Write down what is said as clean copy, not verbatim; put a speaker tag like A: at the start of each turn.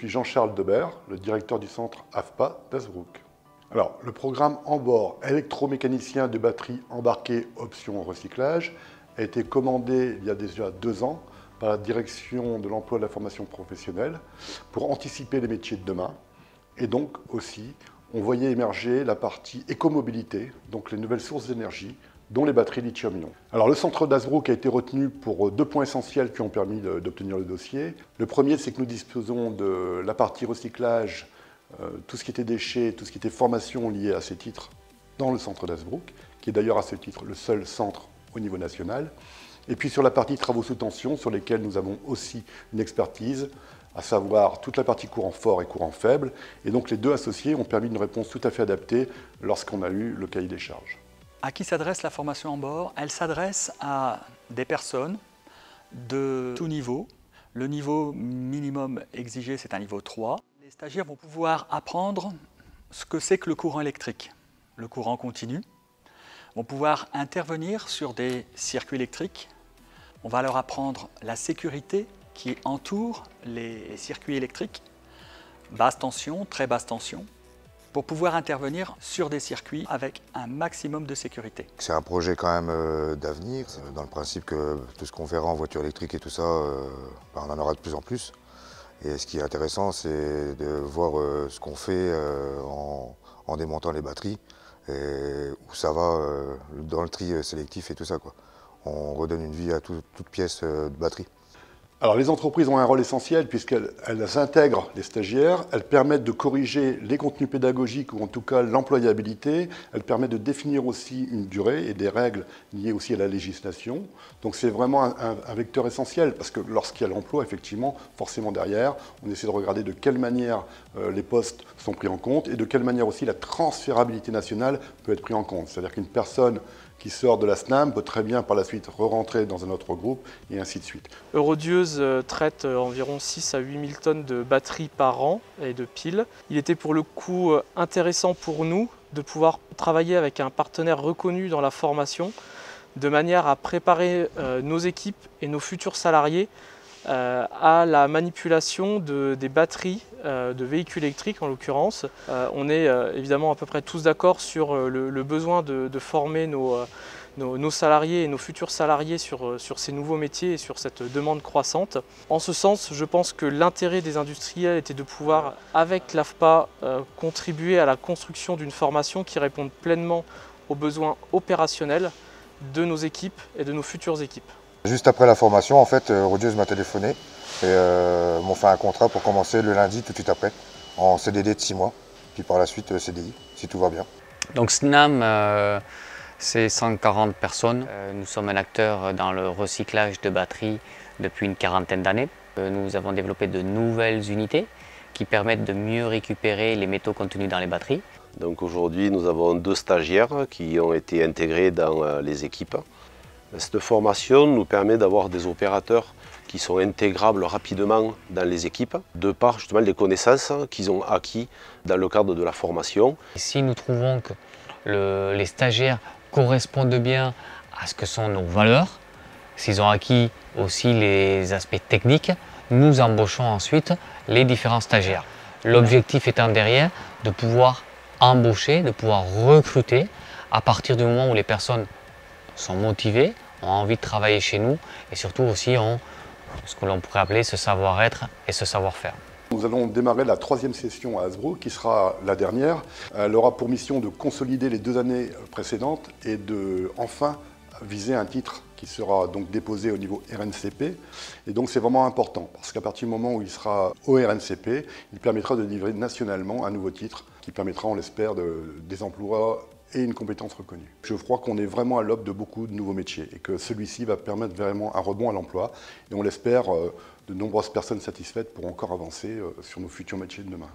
A: suis Jean-Charles Debert, le directeur du centre AFPA d'Hazebrouck. Alors, le programme EMBOR, électromécanicien de batterie embarquée option recyclage, a été commandé il y a déjà 2 ans par la direction de l'emploi et de la formation professionnelle pour anticiper les métiers de demain. Et donc aussi, on voyait émerger la partie écomobilité, donc les nouvelles sources d'énergie, dont les batteries lithium-ion. Alors le centre d'Hazebrouck a été retenu pour 2 points essentiels qui ont permis d'obtenir le dossier. Le premier, c'est que nous disposons de la partie recyclage, tout ce qui était déchets, tout ce qui était formation liée à ces titres dans le centre d'Hazebrouck, qui est d'ailleurs à ce titre le seul centre au niveau national. Et puis sur la partie travaux sous tension, sur lesquels nous avons aussi une expertise, à savoir toute la partie courant fort et courant faible. Et donc les deux associés ont permis une réponse tout à fait adaptée lorsqu'on a eu le cahier des charges.
B: À qui s'adresse la formation EMBOR? Elle s'adresse à des personnes de tout niveau. Le niveau minimum exigé, c'est un niveau 3. Les stagiaires vont pouvoir apprendre ce que c'est que le courant électrique, le courant continu. Vont pouvoir intervenir sur des circuits électriques. On va leur apprendre la sécurité qui entoure les circuits électriques, basse tension, très basse tension, pour pouvoir intervenir sur des circuits avec un maximum de sécurité.
C: C'est un projet quand même d'avenir, dans le principe que tout ce qu'on verra en voiture électrique et tout ça, on en aura de plus en plus. Et ce qui est intéressant, c'est de voir ce qu'on fait en démontant les batteries, et où ça va dans le tri sélectif et tout ça, quoi. On redonne une vie à toute pièce de batterie.
A: Alors les entreprises ont un rôle essentiel puisqu'elles intègrent les stagiaires, elles permettent de corriger les contenus pédagogiques ou en tout cas l'employabilité, elles permettent de définir aussi une durée et des règles liées aussi à la législation. Donc c'est vraiment un vecteur essentiel parce que lorsqu'il y a l'emploi, effectivement, forcément derrière, on essaie de regarder de quelle manière les postes sont pris en compte et de quelle manière aussi la transférabilité nationale peut être prise en compte. C'est-à-dire qu'une personne qui sort de la SNAM peut très bien par la suite re-rentrer dans un autre groupe et ainsi de suite.
D: Eurodieuse traite environ 6 à 8 000 tonnes de batteries par an et de piles. Il était pour le coup intéressant pour nous de pouvoir travailler avec un partenaire reconnu dans la formation de manière à préparer nos équipes et nos futurs salariés à la manipulation des batteries de véhicules électriques en l'occurrence. On est évidemment à peu près tous d'accord sur le besoin de former nos salariés et nos futurs salariés sur ces nouveaux métiers et sur cette demande croissante. En ce sens, je pense que l'intérêt des industriels était de pouvoir, avec l'AFPA, contribuer à la construction d'une formation qui réponde pleinement aux besoins opérationnels de nos équipes et de nos futures équipes.
C: Juste après la formation, en fait, Eurodieuse m'a téléphoné et m'ont fait un contrat pour commencer le lundi tout de suite après, en CDD de 6 mois, puis par la suite CDI, si tout va bien.
E: Donc SNAM, c'est 140 personnes. Nous sommes un acteur dans le recyclage de batteries depuis une quarantaine d'années. Nous avons développé de nouvelles unités qui permettent de mieux récupérer les métaux contenus dans les batteries.
F: Donc aujourd'hui, nous avons 2 stagiaires qui ont été intégrés dans les équipes. Cette formation nous permet d'avoir des opérateurs qui sont intégrables rapidement dans les équipes, de par justement les connaissances qu'ils ont acquis dans le cadre de la formation.
E: Si nous trouvons que les stagiaires correspondent bien à ce que sont nos valeurs, s'ils ont acquis aussi les aspects techniques, nous embauchons ensuite les différents stagiaires. L'objectif étant derrière de pouvoir embaucher, de pouvoir recruter à partir du moment où les personnes sont motivés, ont envie de travailler chez nous et surtout aussi ont ce que l'on pourrait appeler ce savoir-être et ce savoir-faire.
A: Nous allons démarrer la 3e session à Hazebrouck qui sera la dernière. Elle aura pour mission de consolider les 2 années précédentes et de enfin viser un titre qui sera donc déposé au niveau RNCP. Et donc c'est vraiment important parce qu'à partir du moment où il sera au RNCP, il permettra de livrer nationalement un nouveau titre qui permettra, on l'espère, des emplois et une compétence reconnue. Je crois qu'on est vraiment à l'aube de beaucoup de nouveaux métiers et que celui-ci va permettre vraiment un rebond à l'emploi. Et on l'espère, de nombreuses personnes satisfaites pourront encore avancer sur nos futurs métiers de demain.